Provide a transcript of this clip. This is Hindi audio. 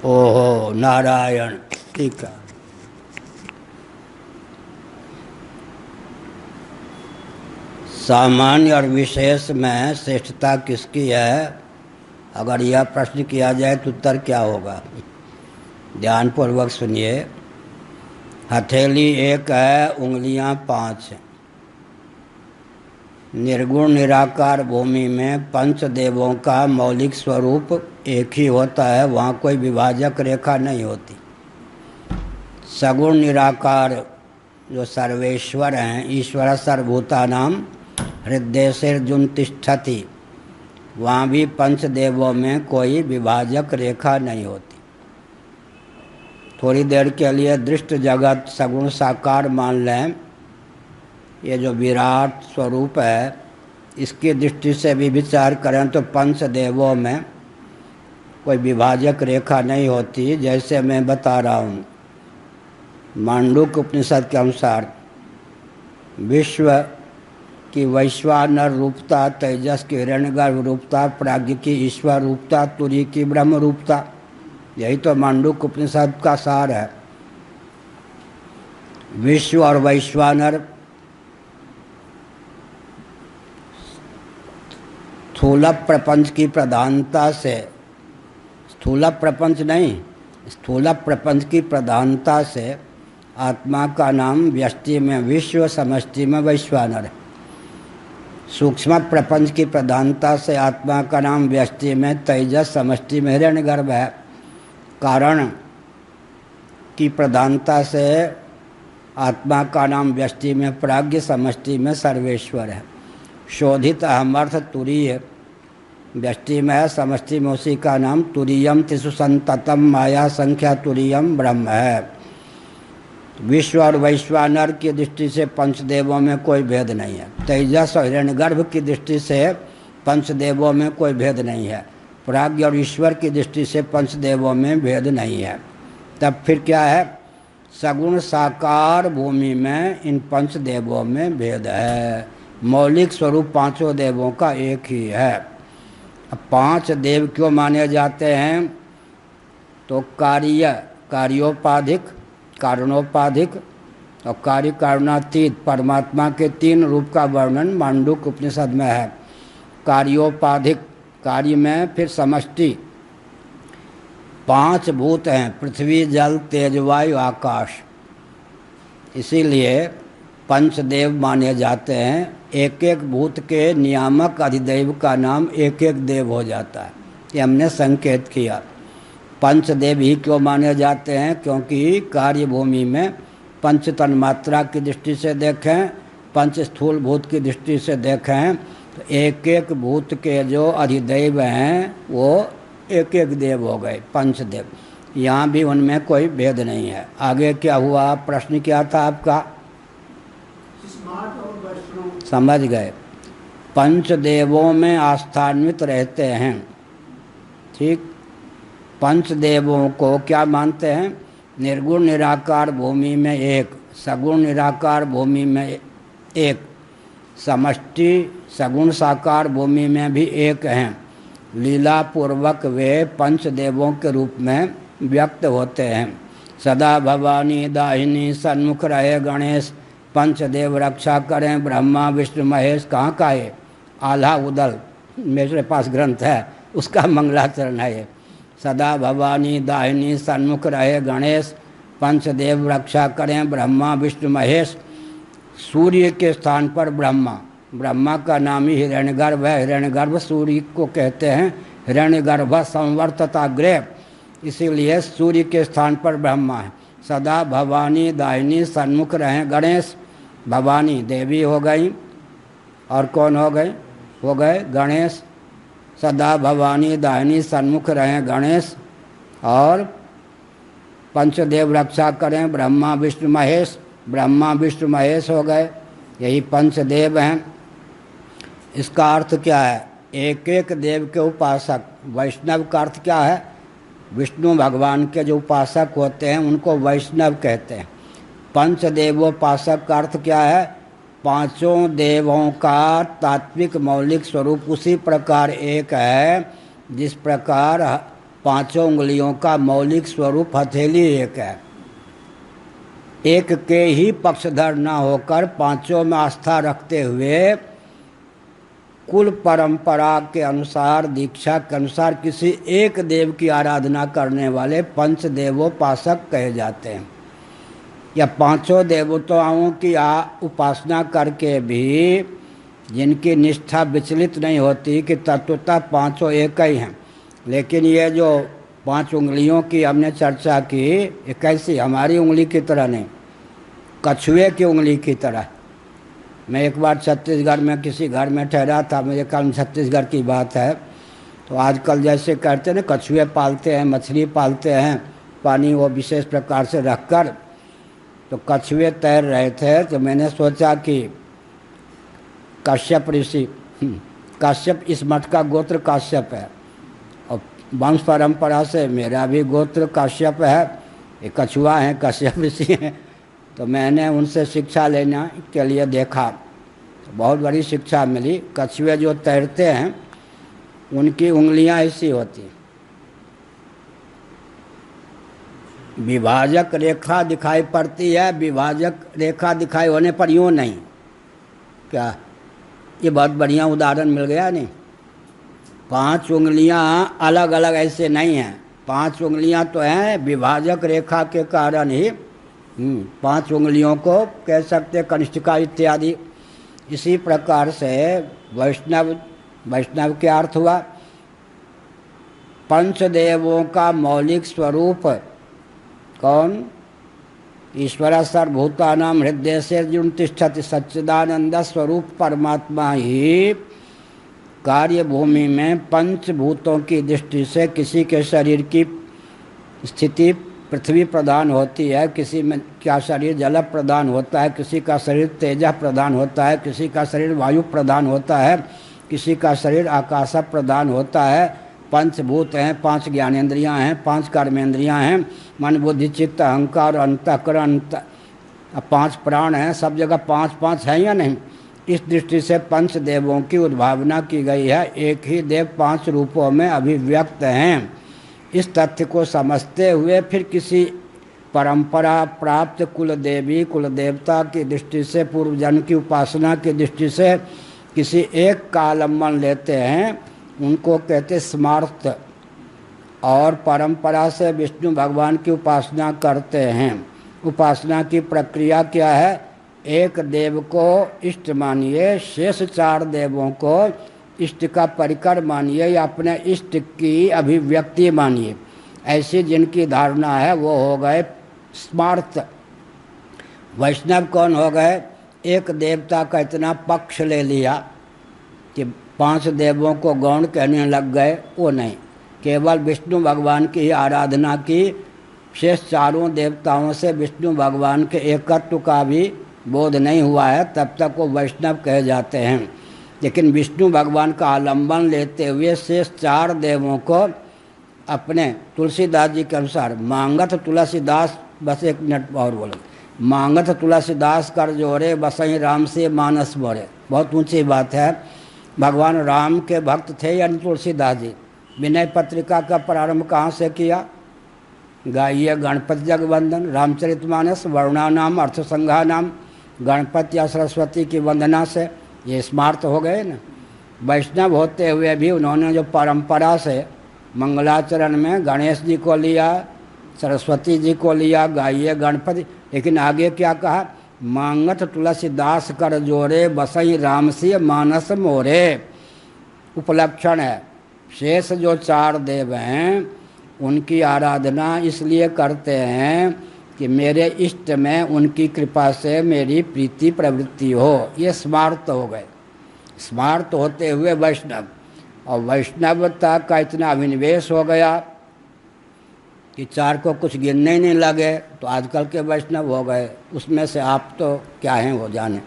ओहो नारायण। ठीक है। सामान्य और विशेष में श्रेष्ठता किसकी है? अगर यह प्रश्न किया जाए तो उत्तर क्या होगा? ध्यानपूर्वक सुनिए। हथेली एक है, उंगलियां 5 हैं। निर्गुण निराकार भूमि में पंचदेवों का मौलिक स्वरूप एक ही होता है, वहाँ कोई विभाजक रेखा नहीं होती। सगुण निराकार जो सर्वेश्वर हैं, ईश्वर सर्वभूतानां हृदयेर्जुन तिष्ठति, वहाँ भी पंचदेवों में कोई विभाजक रेखा नहीं होती। थोड़ी देर के लिए दृष्ट जगत सगुण साकार मान लें, ये जो विराट स्वरूप है इसकी दृष्टि से भी विचार करें तो पंचदेवों में कोई विभाजक रेखा नहीं होती। जैसे मैं बता रहा हूँ, मांडूक्य उपनिषद के अनुसार विश्व की वैश्वानर रूपता, तेजस की हिरण्यगर्भ रूपता, प्राज्ञ की ईश्वर रूपता, तुरी की ब्रह्म रूपता, यही तो मांडूक्य उपनिषद का सार है। विश्व और वैश्वानर स्थूल प्रपंच की प्रधानता से, स्थूल प्रपंच नहीं, स्थूल प्रपंच की प्रधानता से आत्मा का नाम व्यष्टि में विश्व, समष्टि में वैश्वानर है। सूक्ष्म प्रपंच की प्रधानता से आत्मा का नाम व्यष्टि में तेजस, समष्टि में हिरण्यगर्भ है। कारण की प्रधानता से आत्मा का नाम व्यष्टि में प्राज्ञ, समष्टि में सर्वेश्वर है। शोधित अहमर्थ तुरीय व्यष्टि में है, समष्टि में उसी का नाम तुरीयम तिषु संततम माया संख्या तुरीयम ब्रह्म है। विश्व और वैश्वानर की दृष्टि से पंचदेवों में कोई भेद नहीं है। तेजस और हिरण्यगर्भ की दृष्टि से पंचदेवों में कोई भेद नहीं है। प्राज्ञ और ईश्वर की दृष्टि से पंचदेवों में भेद नहीं है। तब फिर क्या है? सगुण साकार भूमि में इन पंचदेवों में भेद है। मौलिक स्वरूप पांचों देवों का एक ही है। अब 5 देव क्यों माने जाते हैं? तो कार्योपाधिक, कारणोपाधिक और कार्य कारणातीत परमात्मा के 3 रूप का वर्णन मांडूक्य उपनिषद में है। कार्योपाधिक, कार्य में फिर समष्टि 5 भूत हैं, पृथ्वी, जल, तेज, वायु, आकाश। इसीलिए पंचदेव माने जाते हैं। एक एक भूत के नियामक अधिदेव का नाम एक एक देव हो जाता है। ये हमने संकेत किया। पंचदेव ही क्यों माने जाते हैं? क्योंकि कार्य भूमि में पंच तन्मात्रा की दृष्टि से देखें, पंच स्थूल भूत की दृष्टि से देखें तो एक एक भूत के जो अधिदेव हैं वो एक एक देव हो गए, पंचदेव। यहाँ भी उनमें कोई भेद नहीं है। आगे क्या हुआ? प्रश्न क्या था आपका? समझ गए। पंचदेवों में आस्थान्वित रहते हैं। ठीक। पंचदेवों को क्या मानते हैं? निर्गुण निराकार भूमि में एक, सगुण निराकार भूमि में एक, समष्टि सगुण साकार भूमि में भी एक हैं। लीला पूर्वक वे पंचदेवों के रूप में व्यक्त होते हैं। सदा भवानी दाहिनी सन्मुख रहे गणेश, पंचदेव रक्षा करें ब्रह्मा विष्णु महेश। कहाँ का है? आल्हा उदल मेरे पास ग्रंथ है, उसका मंगलाचरण है ये। सदा भवानी दाहिनी सन्मुख रहे गणेश, पंचदेव रक्षा करें ब्रह्मा विष्णु महेश। सूर्य के स्थान पर ब्रह्मा, ब्रह्मा का नाम ही हिरण्यगर्भ है। हिरण्यगर्भ सूर्य को कहते हैं। हिरण्यगर्भ संवर्तताग्रे, इसीलिए सूर्य के स्थान पर ब्रह्मा है। सदा भवानी दाहिनी सन्मुख रहे गणेश। भवानी देवी हो गई और कौन हो गए? हो गए गणेश। सदा भवानी दाहिनी सन्मुख रहे गणेश और पंचदेव रक्षा करें ब्रह्मा विष्णु महेश। ब्रह्मा विष्णु महेश हो गए, यही पंचदेव हैं। इसका अर्थ क्या है? एक एक देव के उपासक। वैष्णव का अर्थ क्या है? विष्णु भगवान के जो उपासक होते हैं उनको वैष्णव कहते हैं। पंचदेवोपासक का अर्थ क्या है? पांचों देवों का तात्विक मौलिक स्वरूप उसी प्रकार एक है जिस प्रकार पांचों उंगलियों का मौलिक स्वरूप हथेली एक है। एक के ही पक्षधर न होकर पांचों में आस्था रखते हुए कुल परंपरा के अनुसार, दीक्षा के अनुसार किसी एक देव की आराधना करने वाले पंचदेवोपासक कहे जाते हैं। या पांचों देवताओं की उपासना करके भी जिनकी निष्ठा विचलित नहीं होती कि तत्वतः पांचों एक ही हैं, लेकिन ये जो 5 उंगलियों की हमने चर्चा की, ये कैसी, हमारी उंगली की तरह नहीं, कछुए की उंगली की तरह। मैं एक बार छत्तीसगढ़ में किसी घर में ठहरा था, मुझे कल छत्तीसगढ़ की बात है, तो आजकल जैसे करते हैं ना, कछुए पालते हैं, मछली पालते हैं, पानी वो विशेष प्रकार से रखकर, तो कछुए तैर रहे थे। तो मैंने सोचा कि काश्यप ऋषि, काश्यप, इस मठ का गोत्र काश्यप है और वंश परंपरा से मेरा भी गोत्र काश्यप है, ये कछुआ हैं, काश्यप ऋषि हैं। तो मैंने उनसे शिक्षा लेने के लिए देखा, तो बहुत बड़ी शिक्षा मिली। कछुए जो तैरते हैं उनकी उंगलियां ऐसी होती, विभाजक रेखा दिखाई पड़ती है, विभाजक रेखा दिखाई होने पर यूँ नहीं, क्या ये बहुत बढ़िया उदाहरण मिल गया नहीं। 5 उंगलियां अलग अलग ऐसे नहीं हैं, 5 उंगलियां तो हैं, विभाजक रेखा के कारण ही 5 उंगलियों को कह सकते, कनिष्ठिका इत्यादि। इसी प्रकार से वैष्णव, वैष्णव क्या अर्थ हुआ, पंचदेवों का मौलिक स्वरूप कौन, ईश्वर सर्वभूतानां हृदय से अर्जुन तिष्ठति, सच्चिदानंद स्वरूप परमात्मा ही कार्य भूमि में पंचभूतों की दृष्टि से किसी के शरीर की स्थिति पृथ्वी प्रधान होती है, किसी में क्या शरीर जल प्रधान होता है, किसी का शरीर तेज प्रधान होता है, किसी का शरीर वायु प्रधान होता है, किसी का शरीर आकाश प्रधान होता है। पंचभूत हैं, 5 ज्ञानेंद्रियां हैं, 5 कर्मेंद्रियां हैं, मन बुद्धि चित्त अहंकार अंतःकरण, 5 प्राण हैं, सब जगह 5-5 हैं या नहीं। इस दृष्टि से पंचदेवों की उद्भावना की गई है, एक ही देव 5 रूपों में अभिव्यक्त हैं। इस तथ्य को समझते हुए फिर किसी परंपरा प्राप्त कुल देवी कुल देवता की दृष्टि से, पूर्वजन की उपासना की दृष्टि से किसी एक का आलम्बन लेते हैं, उनको कहते स्मार्त, और परंपरा से विष्णु भगवान की उपासना करते हैं। उपासना की प्रक्रिया क्या है, एक देव को इष्ट मानिए, शेष 4 देवों को इष्ट का परिकर मानिए या अपने इष्ट की अभिव्यक्ति मानिए। ऐसी जिनकी धारणा है वो हो गए स्मार्त। वैष्णव कौन हो गए, एक देवता का इतना पक्ष ले लिया कि 5 देवों को गौण कहने लग गए, वो नहीं, केवल विष्णु भगवान की ही आराधना की। शेष 4 देवताओं से विष्णु भगवान के एकत्व का भी बोध नहीं हुआ है, तब तक वो वैष्णव कहे जाते हैं। लेकिन विष्णु भगवान का आलम्बन लेते हुए शेष 4 देवों को अपने, तुलसीदास जी के अनुसार, मांगत तुलसीदास, बस एक मिनट और बोलो, मांगत तुलसीदास कर जोरे बसई राम से मानस मोरे। बहुत ऊंची बात है। भगवान राम के भक्त थे यानी तुलसीदास जी। विनय पत्रिका का प्रारंभ कहाँ से किया, गाइए गणपति जगवंदन, रामचरितमानस, वर्णानाम अर्थसंघानाम, गणपति या सरस्वती की वंदना से। ये स्मार्त हो गए ना। वैष्णव होते हुए भी उन्होंने जो परंपरा से मंगलाचरण में गणेश जी को लिया, सरस्वती जी को लिया, गाइए गणपति, लेकिन आगे क्या कहा, मांगत तुलसीदास कर जोरे बसई राम से मानस मोरे। उपलक्षण है, शेष जो 4 देव हैं उनकी आराधना इसलिए करते हैं कि मेरे इष्ट में उनकी कृपा से मेरी प्रीति प्रवृत्ति हो। ये स्मार्त हो गए। स्मार्त होते हुए वैष्णव, और वैष्णवता का इतना अभिनिवेश हो गया कि 4 को कुछ गिनने ही नहीं लगे, तो आजकल के वैष्णव हो गए। उसमें से आप तो क्या हैं वो जाने।